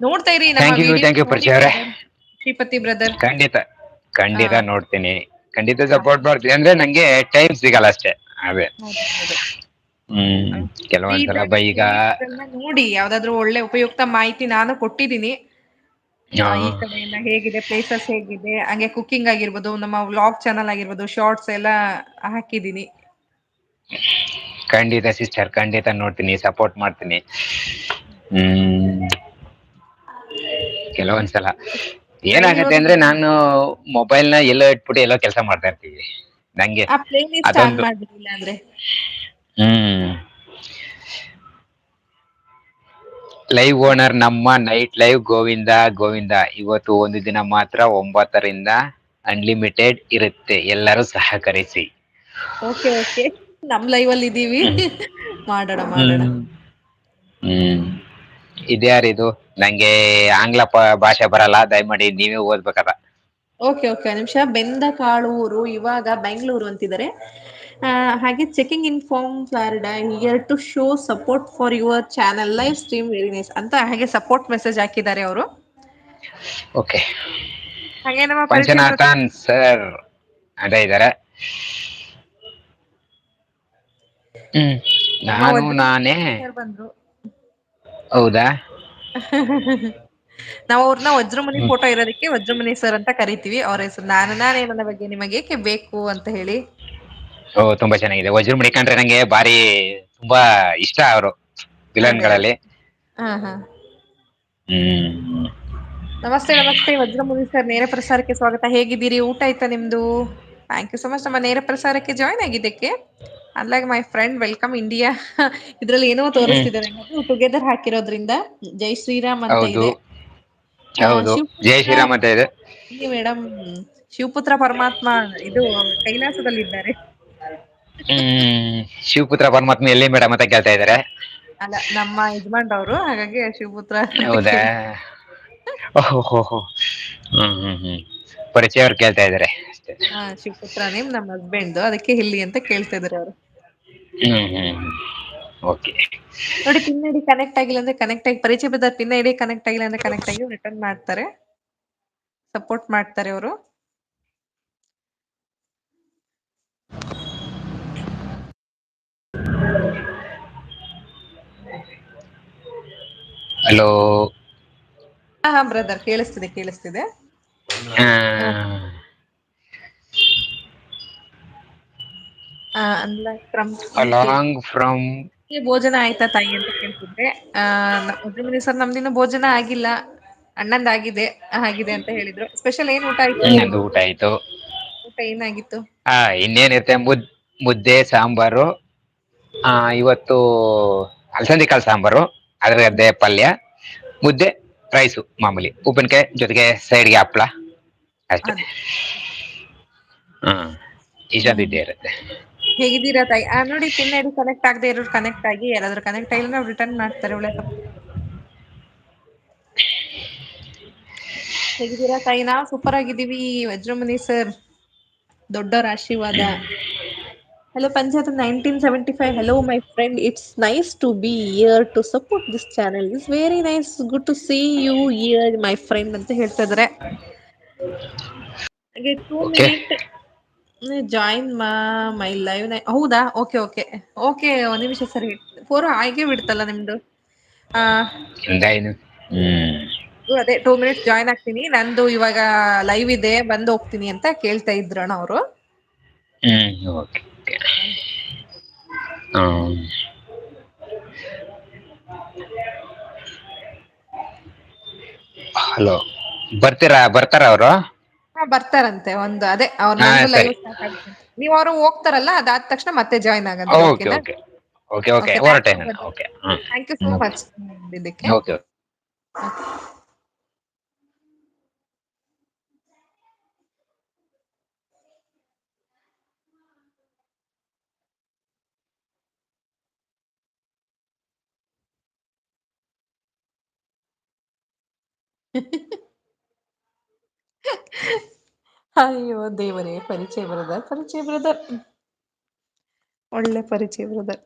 ನೋಡ್ತಾ ಇರಿ ನಮ್ಮ ಥ್ಯಾಂಕ್ ವಿಡಿಯೋಸ್ ಯು ನೋಡಿ ಪರಿಚಯ ಅವ್ರೆ. ಬ್ರದರ್. ಶ್ರೀಪತಿ ಬ್ರದರ್. ಖಂಡಿತ ಹಾ ಖಂಡಿತ ನೋಡ್ತೀನಿ. ಖಂಡಿತ ಸಪೋರ್ಟ್ ಮಾಡ್ತೀನಿ ಅಂದ್ರೆ ನಂಗೆ ಟೈಮ್ ಸಿಗಲ್ಲ ಅಷ್ಟೇ. ಅದೇ. ಹೌದು ಹೌದು. ಹ್ಮ್ ಫ್ರೀ ಕೆಲವೊಂದ್ಸಲ ಇದ್ದಾಗ ಈಗ ಫ್ರೀ ಇದ್ದಾಗ ನೋಡಿ ಯಾವ್ದಾದ್ರು ಒಳ್ಳೆ ಉಪಯುಕ್ತ ಮಾಹಿತಿ ನಾನು ಕೊಟ್ಟಿದ್ದೀನಿ. ಈ ಕಡೆ ಎಲ್ಲ ಹೇಗಿದೆ ಪ್ಲೇಸಸ್ ಹೇಗಿದೆ ಹಂಗೆ ಕುಕಿಂಗ್ ಆಗಿರ್ಬೋದು ನಮ್ಮ ವ್ಲಾಗ್ ಚಾನಲ್ ಆಗಿರ್ಬೋದು ಶಾರ್ಟ್ಸ್ ಎಲ್ಲ ಹಾಕಿದೀನಿ. ಖಂಡಿತ ಸಿಸ್ಟರ್ ಖಂಡಿತ ನೋಡ್ತೀನಿ ಸಪೋರ್ಟ್ ಮಾಡ್ತೀನಿ. ಹ್ಮ್ ಕೆಲವೊಂದ್ಸಲ ಏನಾಗತ್ತೆ ಬೆಂಗಳೂರು ಅಂದ್ರೆ ನಾನು ಮೊಬೈಲ್ ನ ಎಲ್ಲೋ ಇಟ್ಬಿಟ್ಟು ಎಲ್ಲೋ ಕೆಲಸ ಮಾಡ್ತಾ ಇರ್ತೀವಿ. ನಂಗೆ ಆ ಪ್ಲೇ ಲಿಸ್ಟ್ ಆನ್ ಅದೊಂದು ಮಾಡ್ಬಿಡಿ ಇಲ್ಲ ಅಂದ್ರೆ. ಹ್ಮ್ ಲೈವ್ ಓನರ್ ನಮ್ಮ ನೈಟ್ ಲೈವ್ ಗೋವಿಂದ ಗೋವಿಂದ ಇವತ್ತು ಒಂದು ದಿನ ಮಾತ್ರ 9 ರಿಂದ ಅನ್ಲಿಮಿಟೆಡ್ ಇರುತ್ತೆ ಎಲ್ಲರೂ ಸಹಕರಿಸಿ. ಓಕೆ ಓಕೆ ನಮ್ ಲೈವಲ್ಲಿ ಇದೀವಿ ಹ್ಮ್ ಮಾಡೋಣ ಮಾಡೋಣ. ಹ್ಮ್ ಹ್ಮ್ ಇದ್ಯಾರಿದು ನಂಗೆ ಆಂಗ್ಲ ಭಾಷೆ ಬರಲ್ಲ ದಯಮಾಡಿ ನೀವೇ ಓದ್ಬೇಕದ. ಓಕೆ ಓಕೆ ನಿಮಿಷ ಬೆಂದ ಕಾಳೂರು ಇವಾಗ ಬೆಂಗಳೂರು ಅಂತಿದ್ದಾರೆ. ಹಾಗೆ checking in from Florida here to show support for your channel live stream very nice ಅಂತ ಹಾಗೆ ಸಪೋರ್ಟ್ ಮೆಸೇಜ್ ಹಾಕಿದ್ದಾರೆ ಅವರು. ಓಕೆ ಹಾಗೆ ನಮ್ಮ ಪರಿಚಯ ಪಂಚನಾಥನ್ ಸರ್ ಅದೇ ಇದ್ದಾರೆ. ಹ್ಮ್ ನಮ್ಮ ನಾನು ನಾನೇ ವಜ್ರಮುನಿ ಸರ್ ಬಂದ್ರು. ಹೌದಾ. ನಾವ್ ಅವ್ರನ್ನ ವಜ್ರಮುನಿ ಹ್ಮ್ ಫೋಟೋ ಇರೋದಕ್ಕೆ ವಜ್ರಮುನಿ ಸರ್ ಅಂತ ಕರಿತೀವಿ ಅವ್ರ ಹೆಸರು ನಾನೇ ನನ್ನ ಬಗ್ಗೆ ನಿಮಗೆ ಏಕೆ ಬೇಕು ಅಂತ ಹೇಳಿ. ಓ ತುಂಬಾ ಚೆನ್ನಾಗಿದೆ ವಜ್ರಮುನಿ ಕಂಡ್ರೆ ನಂಗೆ ಬಾರಿ ತುಂಬಾ ಇಷ್ಟ ಅವರು. ಅದೇ ಅದೇ ವಿಲನ್ಗಳಲ್ಲಿ ಹಾ ಹಾ. ಹ್ಮ್ ನಮಸ್ತೆ ನಮಸ್ತೆ ವಜ್ರಮುನಿ ಸರ್ ನೇರ ಪ್ರಸಾರಕ್ಕೆ ಸ್ವಾಗತ ಹೇಗಿದ್ದೀರಿ ಊಟ ಆಯ್ತಾ ನಿಮ್ದು. ಥ್ಯಾಂಕ್ ಯು ಸೊ ಮಚ್ ನಮ್ಮ ನೇರ ಪ್ರಸಾರಕ್ಕೆ ಜಾಯ್ನ್ ಆಗಿದ್ದಕ್ಕೆ. Unlike my friend welcome India ಇದ್ರಲ್ಲಿ ಏನೋ ಹ್ಮ್ ತೋರಿಸ್ತಿದ್ದಾರೆ ಟುಗೆದರ್ ಹಾಕಿರೋದ್ರಿಂದ ಜೈ ಶ್ರೀರಾಮ್ ಅಂತ ಹೌದು ಇದೆ. ಹೌದು ಜೈ ಶಿವಪುತ್ರ ಶ್ರೀರಾಮ್ ಅಂತ ಇದೆ. ಮೇಡಮ್ ಶಿವಪುತ್ರ ಪರಮಾತ್ಮ ಇದು ಕೈಲಾಸದಲ್ಲಿದ್ದಾರೆ. ಹ್ಮ್ ಶಿವಪುತ್ರ ಪರಮಾತ್ಮ ಎಲ್ಲಿ ಮೇಡಮ್ ಅಂತ ಕೇಳ್ತಾ ಇದಾರೆ. ಅಲ್ಲ ನಮ್ಮ ಯಜಮಾನ್ರವರು ಹಾಗಾಗಿ ಶಿವಪುತ್ರ ಅಂತ ಹೌದಾ ಕೇಳ್ ಓಹೋ ಹ್ಮ್ ಪರಿಚಯ ಅವರು ಕೇಳ್ತಾ ಇದ್ದಾರೆ. ಹಾ ಶಿವಪುತ್ರ ನೇಮ್ ನಮ್ ಹಸ್ಬೆಂಡ್ ಅದಕ್ಕೆ ಇಲ್ಲಿ ಅಂತ ಕೇಳ್ತಾ ಇದಾರೆ ಅವ್ರು. ಹ್ಮ್ ಓಕೆ. ನೋಡಿ ಪಿನ್ ಐ ಡಿ ಕನೆಕ್ಟ್ ಆಗಿಲ್ಲ ಅಂದ್ರೆ ಕನೆಕ್ಟ್ ಆಗಿ ಪರಿಚಯ ಬದ ಪಿನ್ ಐ ಡಿ ಕನೆಕ್ಟ್ ಆಗಿಲ್ಲ ಅಂದ್ರೆ ಕನೆಕ್ಟ್ ಆಗಿ ರಿಟರ್ನ್ ಮಾಡ್ತಾರೆ. ಸಪೋರ್ಟ್ ಮಾಡ್ತಾರೆ ಅವರು. ಹಲೋ. ಹಾ ಬ್ರದರ್ ಕೇಳಿಸ್ತಿದೆ ಕೇಳಿಸ್ತಿದೆ. ಹ ಅಲಾಂಗ್ ಫ್ರಮ್ ಭೋಜನ ಆಯ್ತಾ ತಾಯಿ ಅಂತ ಕೇಳ್ತಿದ್ರೆ ಸರ್ ನಮ್ದಿನ್ನು ಭೋಜನ ಆಗಿಲ್ಲ. ಅಣ್ಣಂದ್ ಆಗಿದೆ ಅಂತ ಹೇಳಿದ್ರು ಸ್ಪೆಷಲ್ ಏನ್ ಊಟ ಆಯ್ತು ನಂದು ಊಟ ಆಯ್ತು. ಊಟ ಏನಾಗಿತ್ತು. ಇನ್ನೇನಿರುತ್ತೆ ಮುದ್ದೆ ಸಾಂಬಾರು. ಇವತ್ತು ಅಲಸಂದಿ ಕಾಳು ಸಾಂಬಾರು ಅದ್ರ ಗದ್ದೆ ಪಲ್ಯ. ಮುದ್ದೆ ರೈಸು ಮಾಮೂಲಿ ಉಪ್ಪಿನಕಾಯಿ ಜೊತೆಗೆ ಸೈಡ್ಗೆ ಹಪ್ಳ ಅಷ್ಟೇ. ಅದೇ ಹಾ ಇಷ್ಟೊತ್ತಿದ್ದೇ ಇರುತ್ತೆ. ಹೇಗಿದ್ದೀರಾ ತಾಯಿ ನೋಡಿ ಪಿನ್ ಐ ಡಿ ಕನೆಕ್ಟ್ ಆಗದೆ ಇರೋರು ಕನೆಕ್ಟ್ ಆಗಿ ಯಾರಾದ್ರು ಕನೆಕ್ಟ್ ಆಗಿಲ್ಲ ನಾವು ರಿಟರ್ನ್ ಮಾಡ್ತಾರೆ ಒಳ್ಳೆ ಹೇಗಿದ್ದೀರಾ ತಾಯಿ ನಾವು ಸೂಪರ್ ಆಗಿದ್ದೀವಿ ವಜ್ರಮುನಿ ಸರ್. ದೊಡ್ಡವರ ಆಶೀರ್ವಾದ. Hello Punjab 1975 hello my friend it's nice to be here to support this channel is very nice good to see you here my friend ಅಂತ ಹೇಳ್ತಾ ಇದಾರೆ. ಹಾಗೆ 2 okay minute join my live ಹೌದಾ ಓಕೆ ಒಂದ್ ನಿಮಿಷ ಸರಿ. ಆಗೆ ಬಿಡ್ತಲ್ಲ ನಿಮ್ದು. ಅದೇ 2 ಮಿನಿಟ್ಸ್ ಜಾಯ್ನ್ ಆಗ್ತೀನಿ ನಂದು ಇವಾಗ ಲೈವ್ ಇದೆ ಬಂದ್ ಹೋಗ್ತೀನಿ ಅಂತ ಕೇಳ್ತಾ ಇದ್ರಣ್ಣ ಅವರು. ಓಕೆ ಹ್ಮ್ ಹಲೋ ಬರ್ತಾರ ಅವರು. ಬರ್ತಾರಂತೆ ಅದೇ ಹಾ ನಂದು ಲೈವ್ ಸರಿ ಸ್ಟಾರ್ಟ್ ಆಗುತ್ತಂತೆ ನೀವು ಅವರು ಹೋಗ್ತಾರಲ್ಲ ಅದಾದ ತಕ್ಷಣ ಮತ್ತೆ ಜಾಯ್ನ್ ಆಗಂತ್ರಿ ಓಕೆ ಓಕೆನಾ. ಓಕೆ ಓಕೆ ಥ್ಯಾಂಕ್ ಹೊರಟೆ ಯು ನಾನು okay thank you so okay much ಇದಕ್ಕೆ. ಓಕೆ ಅಯ್ಯೋ ದೇವರೇ ಪರಿಚಯ ಬ್ರದರ್ ಒಳ್ಳೆ ಪರಿಚಯ ಬ್ರದರ್.